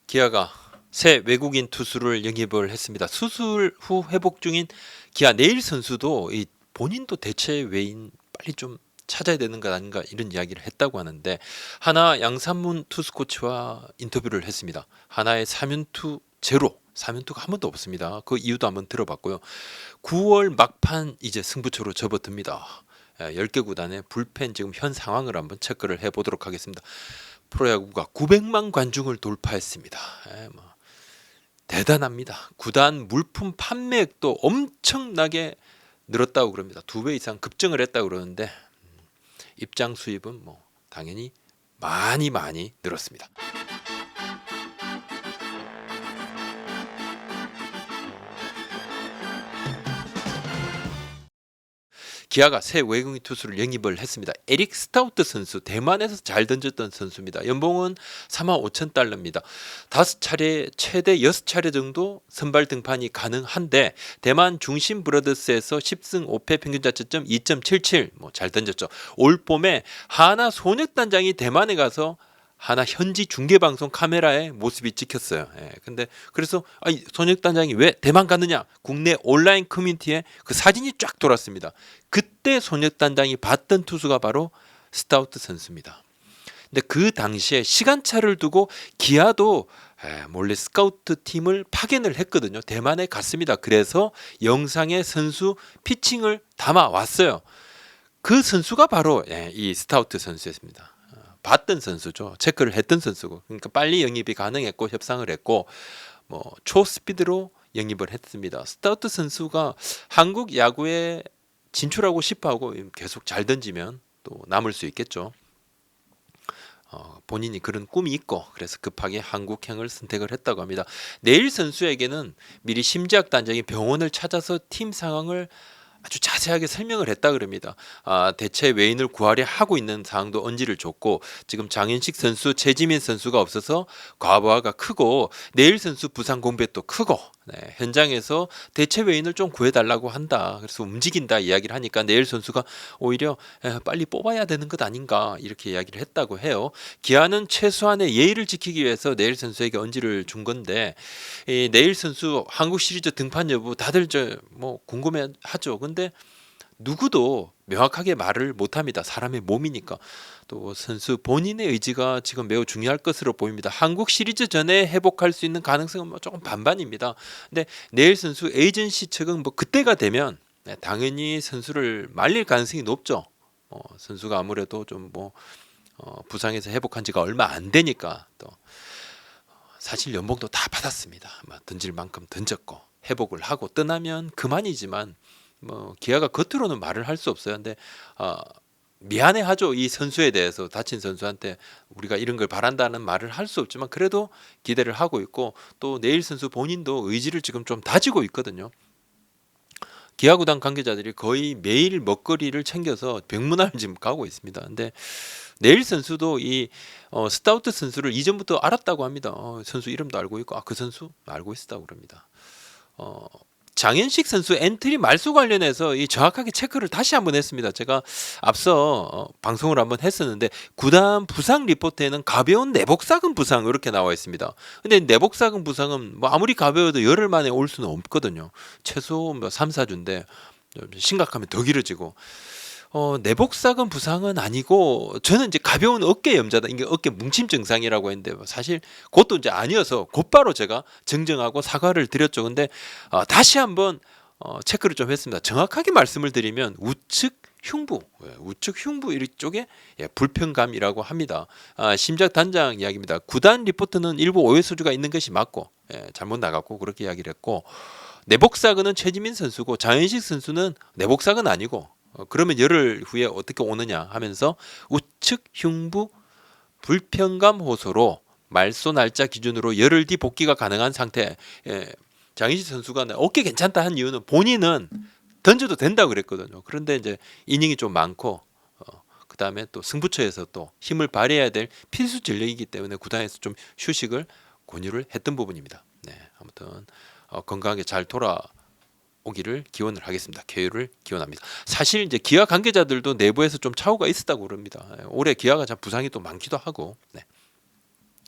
기아가 새 외국인 투수를 영입을 했습니다. 수술 후 회복 중인 기아 네일 선수도 이 본인도 대체 왜인 빨리 좀 찾아야 되는 것 아닌가 이런 이야기를 했다고 하는데 하나 양산문 투수 코치와 인터뷰를 했습니다. 하나의 3연투 제로 3연투가 한 번도 없습니다. 그 이유도 한번 들어봤고요. 9월 막판 이제 승부처로 접어듭니다. 10개 구단의 불펜 지금 현 상황을 한번 체크를 해보도록 하겠습니다. 프로야구가 900만 관중을 돌파했습니다. 대단합니다. 구단 물품 판매액도 엄청나게 늘었다고 그럽니다. 2배 이상 급증을 했다고 그러는데 입장 수입은 뭐 당연히 많이 늘었습니다. 기아가 새 외국인 투수를 영입을 했습니다. 에릭 스타우트 선수, 대만에서 잘 던졌던 선수입니다. 연봉은 4만 5천 달러입니다. 5차례 최대 6차례 정도 선발 등판이 가능한데 대만 중심 브러더스에서 10승 5패 평균 자책점 2.77 뭐 잘 던졌죠. 올 봄에 하나 손혁단장이 대만에 가서 하나 현지 중계방송 카메라에 모습이 찍혔어요. 근데 그래서 손혁단장이 왜 대만 갔느냐? 국내 온라인 커뮤니티에 그 사진이 쫙 돌았습니다. 그때 손혁단장이 봤던 투수가 바로 스타우트 선수입니다. 근데 그 당시에 시간차를 두고 기아도 몰래 스카우트 팀을 파견을 했거든요. 대만에 갔습니다. 그래서 영상에 선수 피칭을 담아 왔어요. 그 선수가 바로 이 스타우트 선수였습니다. 봤던 선수죠. 체크를 했던 선수고. 그러니까 빨리 영입이 가능했고 협상을 했고 뭐 초스피드로 영입을 했습니다. 스타우트 선수가 한국 야구에 진출하고 싶어하고 계속 잘 던지면 또 남을 수 있겠죠. 본인이 그런 꿈이 있고 그래서 급하게 한국행을 선택을 했다고 합니다. 내일 선수에게는 미리 심지학 단장이 병원을 찾아서 팀 상황을 아주 자세하게 설명을 했다 그럽니다. 대체 외인을 구하려 하고 있는 상황도 언지를 줬고 지금 장현식 선수, 최지민 선수가 없어서 과부하가 크고 내일 선수 부상 공백도 크고 현장에서 대체 외인을 좀 구해달라고 한다. 그래서 움직인다 이야기를 하니까 내일 선수가 오히려 빨리 뽑아야 되는 것 아닌가 이렇게 이야기를 했다고 해요. 기아는 최소한의 예의를 지키기 위해서 내일 선수에게 언지를 준 건데 내일 선수 한국 시리즈 등판 여부 다들 뭐 궁금해하죠. 근데 누구도 명확하게 말을 못합니다. 사람의 몸이니까. 또 선수 본인의 의지가 지금 매우 중요할 것으로 보입니다. 한국 시리즈 전에 회복할 수 있는 가능성은 뭐 조금 반반입니다. 근데 내일 선수 에이전시 측은 뭐 그때가 되면 당연히 선수를 말릴 가능성이 높죠. 선수가 아무래도 좀 뭐 부상에서 회복한 지가 얼마 안 되니까 또 사실 연봉도 다 받았습니다. 던질 만큼 던졌고 회복을 하고 떠나면 그만이지만 뭐 기아가 겉으로는 말을 할 수 없어요. 근데 미안해하죠. 이 선수에 대해서 다친 선수한테 우리가 이런 걸 바란다는 말을 할 수 없지만 그래도 기대를 하고 있고 또 내일 선수 본인도 의지를 지금 좀 다지고 있거든요. 기아구단 관계자들이 거의 매일 먹거리를 챙겨서 병문안을 지금 가고 있습니다. 근데 내일 선수도 이 스타우트 선수를 이전부터 알았다고 합니다. 선수 이름도 알고 있고 그 선수 알고 있었다고 그럽니다. 장현식 선수 엔트리 말소 관련해서 이 정확하게 체크를 다시 한번 했습니다. 제가 앞서 방송을 한번 했었는데 구단 부상 리포트에는 가벼운 내복사근 부상 이렇게 나와 있습니다. 근데 내복사근 부상은 뭐 아무리 가벼워도 열흘 만에 올 수는 없거든요. 최소 뭐 3, 4주인데 심각하면 더 길어지고 내복사근 부상은 아니고 저는 이제 가벼운 어깨 염자다. 이게 어깨 뭉침 증상이라고 했는데 사실 그것도 이제 아니어서 곧바로 제가 정정하고 사과를 드렸죠. 근데 다시 한번 체크를 좀 했습니다. 정확하게 말씀을 드리면 우측 흉부 이쪽에 불편감이라고 합니다. 심작 단장 이야기입니다. 구단 리포트는 일부 오해 소지가 있는 것이 맞고 잘못 나갔고 그렇게 이야기를 했고 내복사근은 최지민 선수고 장현식 선수는 내복사근 아니고 그러면 열흘 후에 어떻게 오느냐 하면서 우측 흉부 불편감 호소로 말소 날짜 기준으로 열흘 뒤 복귀가 가능한 상태. 장희식 선수가 어깨 괜찮다 한 이유는 본인은 던져도 된다고 그랬거든요. 그런데 이제 이닝이 좀 많고 그 다음에 또 승부처에서 또 힘을 발휘해야 될 필수 전력이기 때문에 구단에서 좀 휴식을 권유를 했던 부분입니다. 아무튼 건강하게 잘 오기를 기원을 하겠습니다. 쾌유를 기원합니다. 사실 이제 기아 관계자들도 내부에서 좀 차후가 있었다고 그럽니다. 올해 기아가 참 부상이 또 많기도 하고.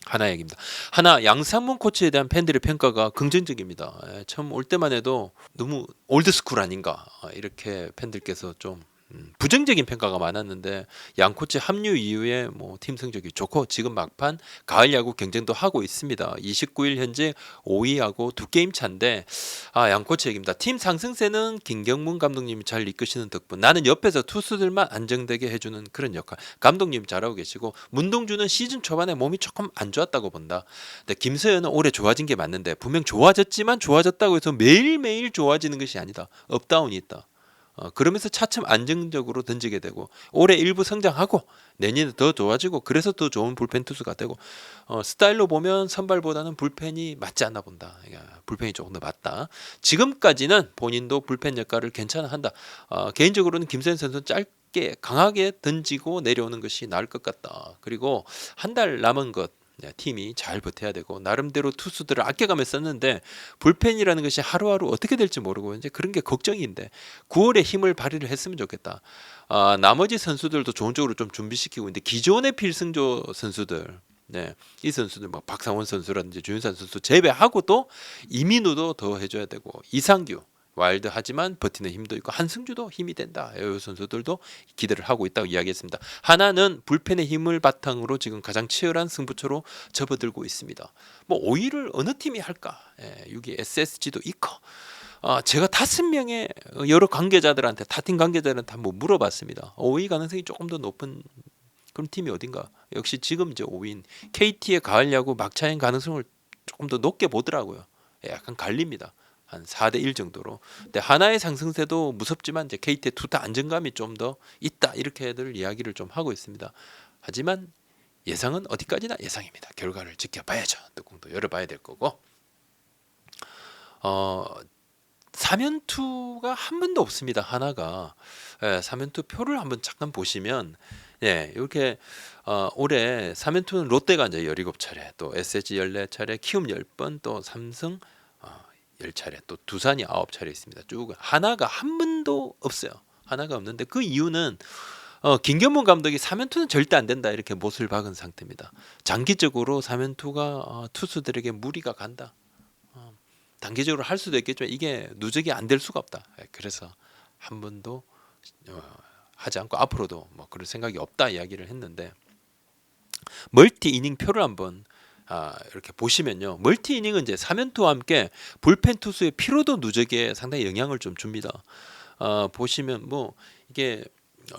하나 얘기입니다. 하나 양상문 코치에 대한 팬들의 평가가 긍정적입니다. 처음 올 때만 해도 너무 올드스쿨 아닌가 이렇게 팬들께서 좀 부정적인 평가가 많았는데 양 코치 합류 이후에 뭐 팀 성적이 좋고 지금 막판 가을 야구 경쟁도 하고 있습니다. 29일 현재 5위하고 두 게임 차인데 양 코치 얘기입니다. 팀 상승세는 김경문 감독님이 잘 이끄시는 덕분 나는 옆에서 투수들만 안정되게 해주는 그런 역할. 감독님 잘하고 계시고 문동주는 시즌 초반에 몸이 조금 안 좋았다고 본다. 근데 김서현은 올해 좋아진 게 맞는데 분명 좋아졌지만 좋아졌다고 해서 매일매일 좋아지는 것이 아니다. 업다운이 있다. 그러면서 차츰 안정적으로 던지게 되고 올해 일부 성장하고 내년에 더 좋아지고 그래서 더 좋은 불펜 투수가 되고 스타일로 보면 선발보다는 불펜이 맞지 않나 본다. 불펜이 조금 더 맞다. 지금까지는 본인도 불펜 역할을 괜찮아 한다. 개인적으로는 김세현 선수는 짧게 강하게 던지고 내려오는 것이 나을 것 같다. 그리고 한 달 남은 것 팀이 잘 버텨야 되고 나름대로 투수들을 아껴가며 썼는데 불펜이라는 것이 하루하루 어떻게 될지 모르고 이제 그런 게 걱정인데 9월에 힘을 발휘를 했으면 좋겠다. 나머지 선수들도 좋은 쪽으로 좀 준비시키고 있는데 기존의 필승조 선수들 이 선수들 뭐 박상원 선수라든지 주윤산 선수 제외하고도 이민우도 더 해줘야 되고 이상규 와일드하지만 버티는 힘도 있고 한승주도 힘이 된다. 이 선수들도 기대를 하고 있다고 이야기했습니다. 하나는 불펜의 힘을 바탕으로 지금 가장 치열한 승부처로 접어들고 있습니다. 뭐 5위를 어느 팀이 할까? 6위 SSG도 있고 제가 5명의 여러 관계자들한테 타팀 관계자들한테 한번 물어봤습니다. 5위 가능성이 조금 더 높은 그런 팀이 어딘가? 역시 지금 이제 5위인 KT의 가을 야구 막차인 가능성을 조금 더 높게 보더라고요. 약간 갈립니다. 한 4대1 정도로. 근데 하나의 상승세도 무섭지만 이제 KT의 투타 안정감이 좀 더 있다 이렇게들 이야기를 좀 하고 있습니다. 하지만 예상은 어디까지나 예상입니다. 결과를 지켜봐야죠. 뚜껑도 열어봐야 될 거고. 3연투가 한 번도 없습니다. 하나가 3연투 표를 한번 잠깐 보시면 이렇게 올해 3연투는 롯데가 이제 17차례, 또 SSG 14차례, 키움 10번, 또 삼성 10차례, 또 두산이 9차례 있습니다. 쭉 하나가 한 번도 없어요. 하나가 없는데 그 이유는 김경문 감독이 3연투는 절대 안 된다 이렇게 못을 박은 상태입니다. 장기적으로 3연투가 투수들에게 무리가 간다. 단기적으로 할 수도 있겠지만 이게 누적이 안 될 수가 없다. 그래서 한 번도 하지 않고 앞으로도 뭐 그럴 생각이 없다 이야기를 했는데 멀티 이닝 표를 한번 이렇게 보시면요. 멀티 이닝은 이제 3연투와 함께 불펜 투수의 피로도 누적에 상당히 영향을 좀 줍니다. 보시면 뭐 이게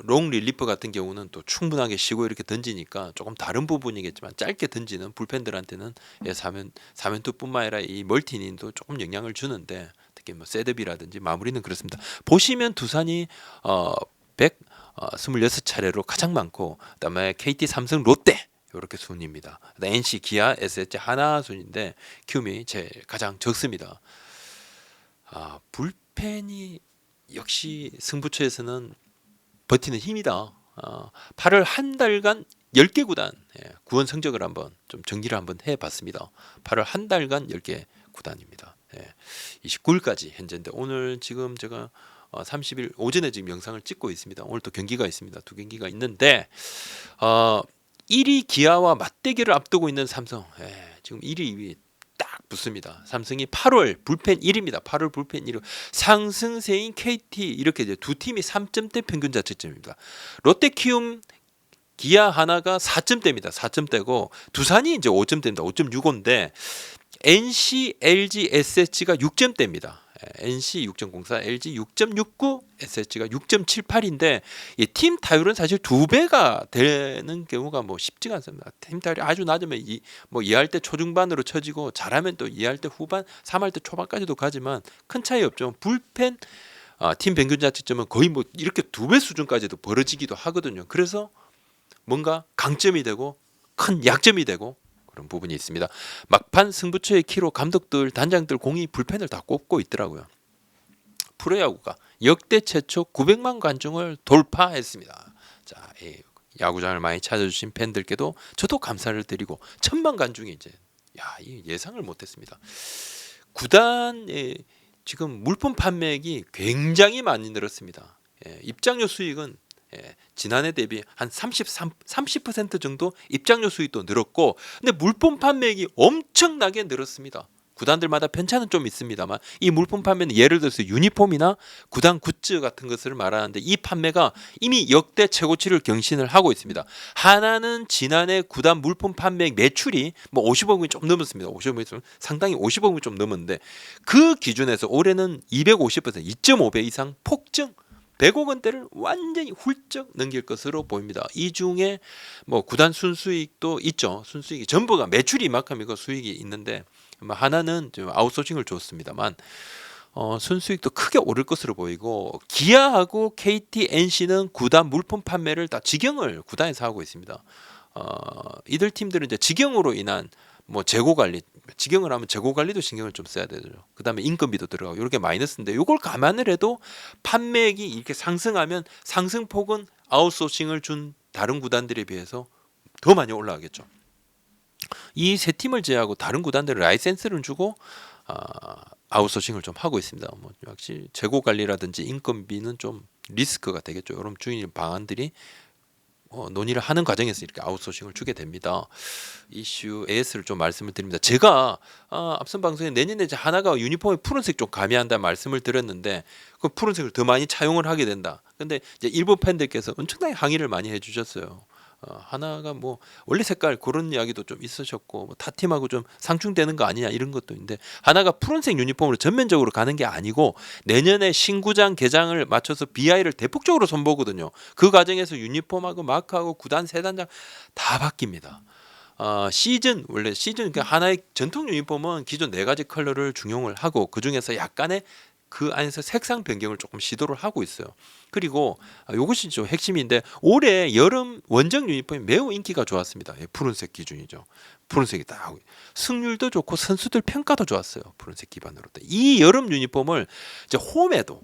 롱 릴리프 같은 경우는 또 충분하게 쉬고 이렇게 던지니까 조금 다른 부분이겠지만 짧게 던지는 불펜들한테는 3연투뿐만 아니라 이 멀티 이닝도 조금 영향을 주는데 특히 뭐 셋업이라든지 마무리는 그렇습니다. 보시면 두산이 126차례로 가장 많고 그다음에 KT, 삼성, 롯데 이렇게 순입니다. NC, 기아, SSG 하나 순인데 키움이 제일 가장 적습니다. 불펜이 역시 승부처에서는 버티는 힘이다. 8월 한 달간 10개 구단 구원 성적을 한번 좀 정리를 한번 해봤습니다. 8월 한 달간 10개 구단입니다. 29일까지 현재인데 오늘 지금 제가 30일 오전에 지금 영상을 찍고 있습니다. 오늘 또 경기가 있습니다. 두 경기가 있는데 1위 기아와 맞대결을 앞두고 있는 삼성 지금 1위 2위 딱 붙습니다. 삼성이 8월 불펜 1위입니다. 8월 불펜 1위. 상승세인 KT 이렇게 이제 두 팀이 3점대 평균 자책점입니다. 롯데, 키움, 기아 하나가 4점대입니다. 4점대고 두산이 이제 5점대입니다. 5.65인데 NC, LG, SSG가 6점대입니다. NC 6.04, LG 6.69, SSG가 6.78인데 팀 타율은 사실 2배가 되는 경우가 뭐 쉽지가 않습니다. 팀 타율이 아주 낮으면 뭐 2할 때 초중반으로 쳐지고 잘하면 또 2할 때 후반, 3할 때 초반까지도 가지만 큰 차이 없죠. 불펜 팀 평균 자책점은 거의 뭐 이렇게 2배 수준까지도 벌어지기도 하거든요. 그래서 뭔가 강점이 되고 큰 약점이 되고 그런 부분이 있습니다. 막판 승부처의 키로 감독들, 단장들 공이 불펜을 다 꼽고 있더라고요. 프로야구가 역대 최초 900만 관중을 돌파했습니다. 자, 이 야구장을 많이 찾아주신 팬들께도 저도 감사를 드리고 1000만 관중이 이제 예상을 못했습니다. 구단의 지금 물품 판매액이 굉장히 많이 늘었습니다. 입장료 수익은 지난해 대비 한 30% 정도 입장료 수익도 늘었고, 근데 물품 판매액이 엄청나게 늘었습니다. 구단들마다 편차는 좀 있습니다만 이 물품 판매는 예를 들어서 유니폼이나 구단 굿즈 같은 것을 말하는데 이 판매가 이미 역대 최고치를 경신을 하고 있습니다. 하나는 지난해 구단 물품 판매액 매출이 뭐 50억 원이 좀 넘었습니다. 50억 원이 상당히 50억 원이 좀 넘었는데 그 기준에서 올해는 250% 2.5배 이상 폭증 100억 원대를 완전히 훌쩍 넘길 것으로 보입니다. 이 중에 뭐 구단 순수익도 있죠. 순수익이 전부가 매출이 이만큼 이거 수익이 있는데 하나는 좀 아웃소싱을 줬습니다만 순수익도 크게 오를 것으로 보이고, 기아하고 KT, NC는 구단 물품 판매를 다 직영을 구단에서 하고 있습니다. 이들 팀들은 이제 직영으로 인한 뭐 재고 관리, 직영을 하면 재고 관리도 신경을 좀 써야 되죠. 그다음에 인건비도 들어가고 이렇게 마이너스인데 이걸 감안을 해도 판매액이 이렇게 상승하면 상승폭은 아웃소싱을 준 다른 구단들에 비해서 더 많이 올라가겠죠. 이 세 팀을 제외하고 다른 구단들은 라이센스를 주고 아웃소싱을 좀 하고 있습니다. 뭐 역시 재고 관리라든지 인건비는 좀 리스크가 되겠죠. 이런 주인 방안들이 논의를 하는 과정에서 이렇게 아웃소싱을 주게 됩니다. 이슈 AS를 좀 말씀을 드립니다. 제가 앞선 방송에 내년에 이제 하나가 유니폼에 푸른색 좀 가미한다는 말씀을 드렸는데 그 푸른색을 더 많이 차용을 하게 된다. 근데 이제 일본 팬들께서 엄청나게 항의를 많이 해주셨어요. 하나가 뭐 원래 색깔 그런 이야기도 좀 있으셨고 뭐 타 팀하고 좀 상충되는 거 아니냐 이런 것도 있는데, 하나가 푸른색 유니폼으로 전면적으로 가는 게 아니고 내년에 신구장 개장을 맞춰서 BI를 대폭적으로 선보거든요. 그 과정에서 유니폼하고 마크하고 구단 세단장 다 바뀝니다. 원래 시즌 그 하나의 전통 유니폼은 기존 네 가지 컬러를 중용을 하고 그 중에서 약간의 그 안에서 색상 변경을 조금 시도를 하고 있어요. 그리고 이것이 좀 핵심인데 올해 여름 원정 유니폼이 매우 인기가 좋았습니다. 푸른색 기준이죠. 푸른색이 딱 승률도 좋고 선수들 평가도 좋았어요. 푸른색 기반으로. 이 여름 유니폼을 이제 홈에도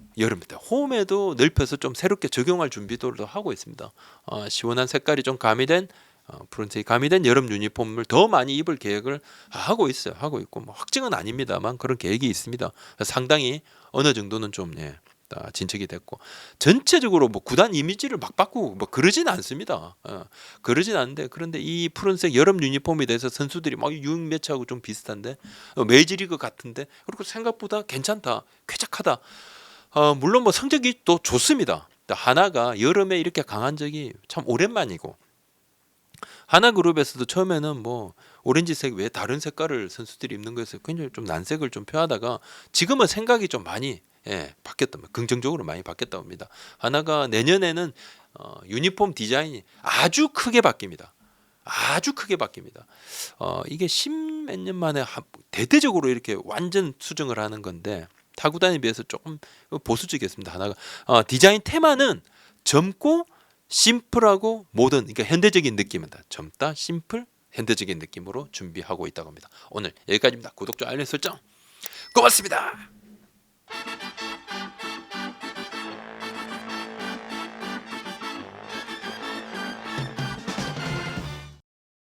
넓혀서 좀 새롭게 적용할 준비도 하고 있습니다. 시원한 색깔이 좀 가미된 푸른색이 가미된 여름 유니폼을 더 많이 입을 계획을 하고 있어요. 하고 있고 뭐 확증은 아닙니다만 그런 계획이 있습니다. 상당히 어느 정도는 좀 진척이 됐고, 전체적으로 뭐 구단 이미지를 막 바꾸고 뭐 그러진 않습니다. 그러진 않는데, 그런데 이 푸른색 여름 유니폼에 대해서 선수들이 막 유행 매치하고 좀 비슷한데 메이저리그 같은데 그리고 생각보다 괜찮다, 쾌적하다. 물론 뭐 성적이 또 좋습니다. 하나가 여름에 이렇게 강한 적이 참 오랜만이고, 하나그룹에서도 처음에는 뭐 오렌지색 외에 다른 색깔을 선수들이 입는 거에서 굉장히 좀 난색을 좀 표하다가 지금은 생각이 좀 많이 바뀌었다, 긍정적으로 많이 바뀌었다고 합니다. 하나가 내년에는 유니폼 디자인이 아주 크게 바뀝니다. 아주 크게 바뀝니다. 이게 10몇 년 만에 대대적으로 이렇게 완전 수정을 하는 건데 타구단에 비해서 조금 보수적이었습니다. 하나가 디자인 테마는 젊고 심플하고 모던, 그러니까 현대적인 느낌이다. 젊다, 심플, 현대적인 느낌으로 준비하고 있다고 합니다. 오늘 여기까지입니다. 구독, 좋아요, 알림 설정 고맙습니다.